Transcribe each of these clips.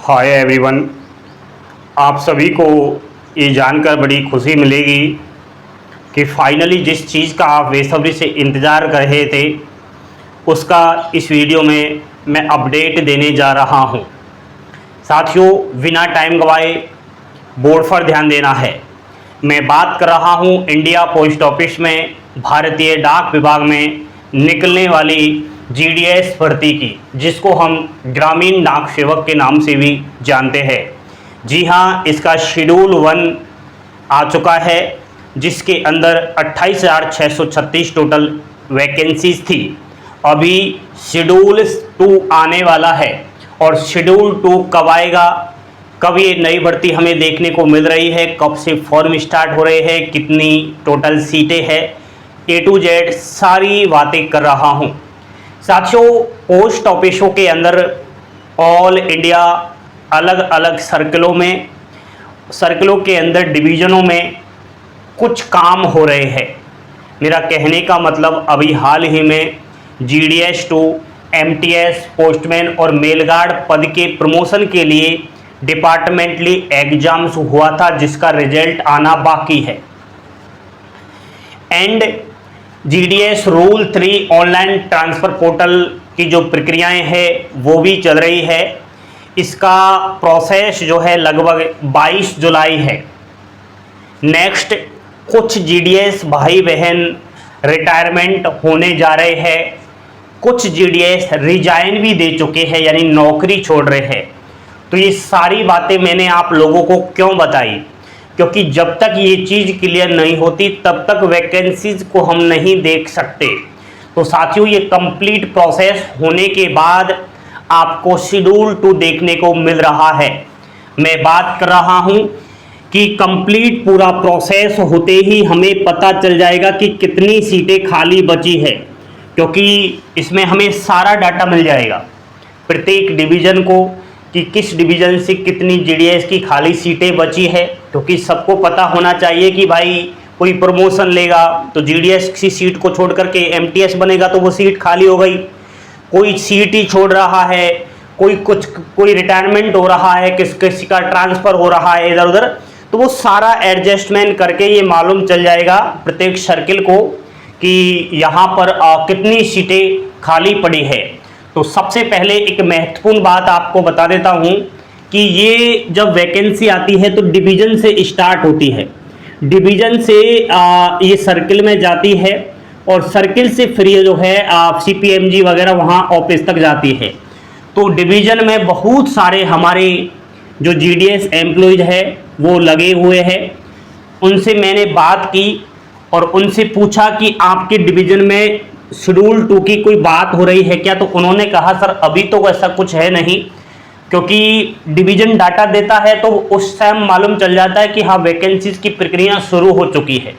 Hi everyone. आप सभी को ये जानकर बड़ी खुशी मिलेगी कि फाइनली जिस चीज़ का आप बेसब्री से इंतज़ार कर रहे थे उसका इस वीडियो में मैं अपडेट देने जा रहा हूँ। साथियों, बिना टाइम गवाए बोर्ड पर ध्यान देना है। मैं बात कर रहा हूँ इंडिया पोस्ट ऑफिस में भारतीय डाक विभाग में निकलने वाली जीडीएस भर्ती की, जिसको हम ग्रामीण डाक सेवक के नाम से भी जानते हैं। जी हाँ, इसका शेड्यूल 1 आ चुका है, जिसके अंदर 28,636 टोटल वैकेंसीज थी। अभी शेड्यूल 2 आने वाला है और शेड्यूल 2 कब आएगा, कब ये नई भर्ती हमें देखने को मिल रही है, कब से फॉर्म स्टार्ट हो रहे हैं, कितनी टोटल सीटें हैं, A to Z सारी बातें कर रहा हूँ। साथियों, पोस्ट ऑफिसों के अंदर ऑल इंडिया अलग अलग सर्कलों के अंदर डिवीज़नों में कुछ काम हो रहे हैं। मेरा कहने का मतलब अभी हाल ही में GDS 2, MTS, पोस्टमैन और मेलगार्ड पद के प्रमोशन के लिए डिपार्टमेंटली एग्जाम्स हुआ था, जिसका रिजल्ट आना बाकी है। And GDS rule 3 online transfer portal की जो प्रक्रियाएं हैं वो भी चल रही है। इसका प्रोसेस जो है लगभग 22 जुलाई है। नेक्स्ट कुछ GDS भाई बहन रिटायरमेंट होने जा रहे हैं, कुछ GDS रिजाइन भी दे चुके हैं, यानी नौकरी छोड़ रहे हैं। तो ये सारी बातें मैंने आप लोगों को क्यों बताई, क्योंकि जब तक ये चीज़ क्लियर नहीं होती तब तक वैकेंसीज को हम नहीं देख सकते। तो साथियों, ये कंप्लीट प्रोसेस होने के बाद आपको शेड्यूल 2 देखने को मिल रहा है। मैं बात कर रहा हूँ कि कंप्लीट पूरा प्रोसेस होते ही हमें पता चल जाएगा कि कितनी सीटें खाली बची है, क्योंकि इसमें हमें सारा डाटा मिल जाएगा प्रत्येक डिवीज़न को कि किस डिवीज़न से कितनी GDS की खाली सीटें बची है। क्योंकि सबको पता होना चाहिए कि भाई कोई प्रमोशन लेगा तो GDS की सीट को छोड़ करके MTS बनेगा तो वो सीट खाली हो गई। कोई सीट ही छोड़ रहा है, कोई रिटायरमेंट हो रहा है, किसी का ट्रांसफ़र हो रहा है इधर उधर, तो वो सारा एडजस्टमेंट करके ये मालूम चल जाएगा प्रत्येक सर्किल को कि यहाँ पर कितनी सीटें खाली पड़ी है। तो सबसे पहले एक महत्वपूर्ण बात आपको बता देता हूँ कि ये जब वैकेंसी आती है तो डिवीज़न से स्टार्ट होती है। डिवीज़न से ये सर्किल में जाती है और सर्किल से फिर ये जो है CPMG वगैरह वहाँ ऑफिस तक जाती है। तो डिवीज़न में बहुत सारे हमारे जो GDS एम्प्लॉयज है वो लगे हुए हैं। उनसे मैंने बात की और उनसे पूछा कि आपके डिवीज़न में शेड्यूल 2 की कोई बात हो रही है क्या। तो उन्होंने कहा सर अभी तो ऐसा कुछ है नहीं, क्योंकि डिवीज़न डाटा देता है तो उस टाइम मालूम चल जाता है कि हाँ वैकेंसीज की प्रक्रिया शुरू हो चुकी है।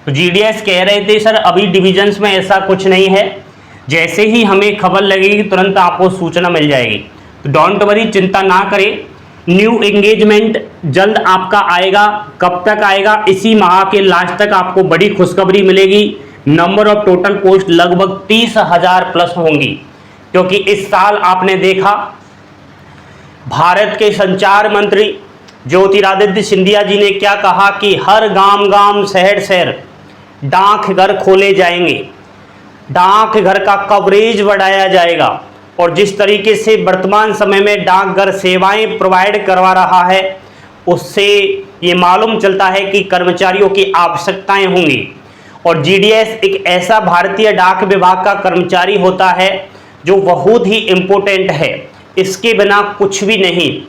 तो GDS कह रहे थे सर अभी डिवीजन्स में ऐसा कुछ नहीं है, जैसे ही हमें खबर लगेगी तुरंत आपको सूचना मिल जाएगी। तो डोंट वरी, चिंता ना करें, न्यू एंगेजमेंट जल्द आपका आएगा। कब तक आएगा? इसी माह के लास्ट तक आपको बड़ी खुशखबरी मिलेगी। नंबर ऑफ टोटल पोस्ट लगभग 30,000 प्लस होंगी, क्योंकि इस साल आपने देखा भारत के संचार मंत्री ज्योतिरादित्य सिंधिया जी ने क्या कहा कि हर गांव गांव शहर शहर डाकघर खोले जाएंगे, डाकघर का कवरेज बढ़ाया जाएगा। और जिस तरीके से वर्तमान समय में डाकघर सेवाएं प्रोवाइड करवा रहा है, उससे ये मालूम चलता है कि कर्मचारियों की आवश्यकताएं होंगी। और GDS एक ऐसा भारतीय डाक विभाग का कर्मचारी होता है जो बहुत ही इम्पोर्टेंट है, इसके बिना कुछ भी नहीं।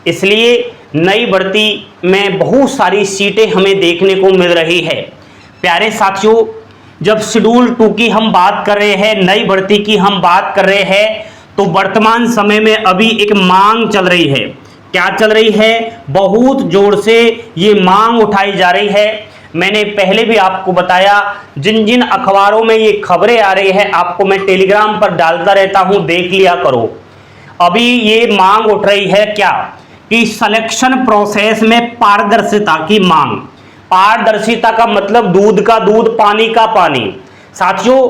इसलिए नई भर्ती में बहुत सारी सीटें हमें देखने को मिल रही है। प्यारे साथियों, जब शेड्यूल 2 की हम बात कर रहे हैं, नई भर्ती की हम बात कर रहे हैं, तो वर्तमान समय में अभी एक मांग चल रही है। क्या चल रही है? बहुत जोर से ये मांग उठाई जा रही है। मैंने पहले भी आपको बताया, जिन जिन अखबारों में ये खबरें आ रही है आपको मैं टेलीग्राम पर डालता रहता हूं, देख लिया करो। अभी ये मांग उठ रही है क्या कि सिलेक्शन प्रोसेस में पारदर्शिता की मांग। पारदर्शिता का मतलब दूध का दूध, पानी का पानी। साथियों,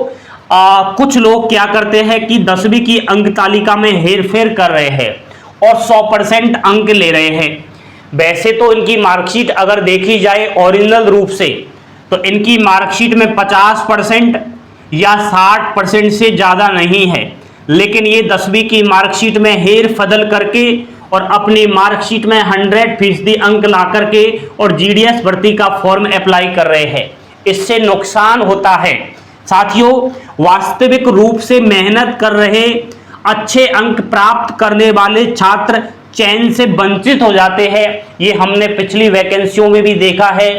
कुछ लोग क्या करते हैं कि 10वीं की अंक तालिका में हेरफेर कर रहे हैं और 100% अंक ले रहे हैं। वैसे तो इनकी मार्कशीट अगर देखी जाए ओरिजिनल रूप से तो इनकी मार्कशीट में 50% या 60% से ज़्यादा नहीं है, लेकिन ये 10वीं की मार्कशीट में हेर फदल करके और अपनी मार्कशीट में 100% अंक ला करके और जीडीएस भर्ती का फॉर्म अप्लाई कर रहे हैं। इससे नुकसान होता है साथियों, वास्तविक रूप से मेहनत कर रहे अच्छे अंक प्राप्त करने वाले छात्र चयन से वंचित हो जाते हैं। ये हमने पिछली वैकेंसियों में भी देखा है।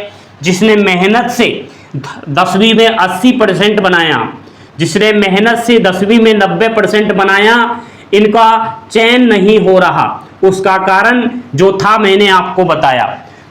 जिसने मेहनत से 10वीं में 80% बनाया, जिसने मेहनत से 10वीं में 90% बनाया, इनका चयन नहीं हो रहा। उसका कारण जो था मैंने आपको बताया।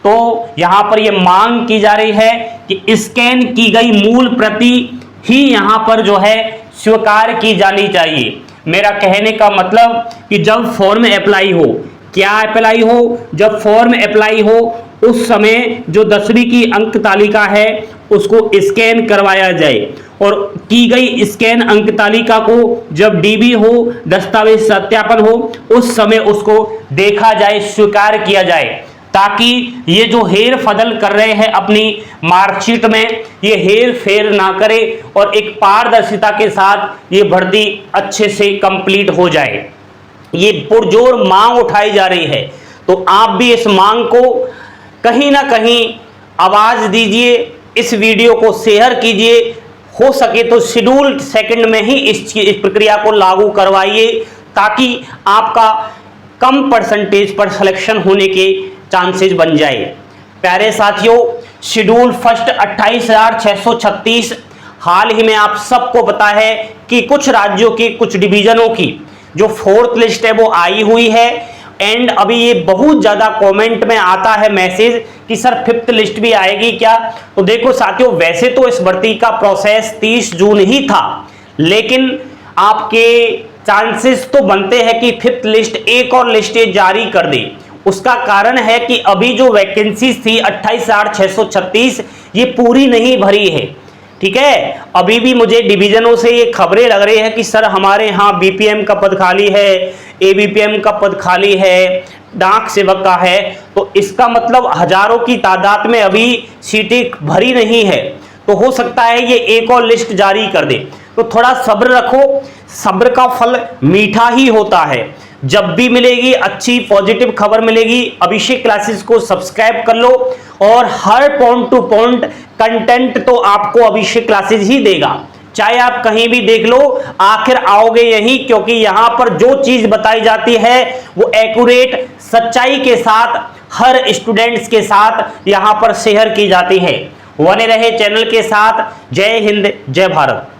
तो यहाँ पर ये मांग की जा रही है कि स्कैन की गई मूल प्रति ही यहाँ पर जो है स्वीकार की जानी चाहिए। मेरा कहने का मतलब कि जब फॉर्म अप्लाई हो, क्या अप्लाई हो, जब फॉर्म अप्लाई हो उस समय जो 10वीं की अंक तालिका है उसको स्कैन करवाया जाए और की गई स्कैन अंक तालिका को जब डीबी हो, दस्तावेज सत्यापन हो, उस समय उसको देखा जाए, स्वीकार किया जाए, ताकि ये जो हेर फदल कर रहे हैं अपनी मार्कशीट में, ये हेर फेर ना करे और एक पारदर्शिता के साथ ये भर्ती अच्छे से कंप्लीट हो जाए। ये पुरजोर मांग उठाई जा रही है, तो आप भी इस मांग को कहीं ना कहीं आवाज दीजिए, इस वीडियो को शेयर कीजिए, हो सके तो शेड्यूल सेकंड में ही इस प्रक्रिया को लागू करवाइए, ताकि आपका कम परसेंटेज पर सिलेक्शन होने के चांसेस बन जाए। प्यारे साथियों, शेड्यूल फर्स्ट 28,636 हाल ही में आप सबको पता है कि कुछ राज्यों की, कुछ डिवीजनों की जो 4th लिस्ट है वो आई हुई है। एंड अभी ये बहुत ज़्यादा कमेंट में आता है मैसेज कि सर 5th लिस्ट भी आएगी क्या। तो देखो साथियों, वैसे तो इस भर्ती का प्रोसेस 30 जून ही था, लेकिन आपके चांसेस तो बनते हैं कि 5th लिस्ट एक और लिस्टें जारी कर दे। उसका कारण है कि अभी जो वैकेंसी थी 28,636 ये पूरी नहीं भरी है। ठीक है, अभी भी मुझे डिवीजनों से ये खबरें लग रही है कि सर हमारे यहाँ बीपीएम का पद खाली है, एबीपीएम का पद खाली है, डाक सेवक का है। तो इसका मतलब हजारों की तादाद में अभी सीटें भरी नहीं है। तो हो सकता है ये एक और लिस्ट जारी कर दे। तो थोड़ा सब्र रखो, सब्र का फल मीठा ही होता है। जब भी मिलेगी अच्छी पॉजिटिव खबर मिलेगी, अभिषेक क्लासेस को सब्सक्राइब कर लो और हर पॉइंट टू पॉइंट कंटेंट तो आपको अभिषेक क्लासेस ही देगा। चाहे आप कहीं भी देख लो, आखिर आओगे यही, क्योंकि यहां पर जो चीज बताई जाती है वो एक्यूरेट सच्चाई के साथ हर स्टूडेंट्स के साथ यहां पर शेयर की जाती है। बने रहे चैनल के साथ। जय हिंद, जय भारत।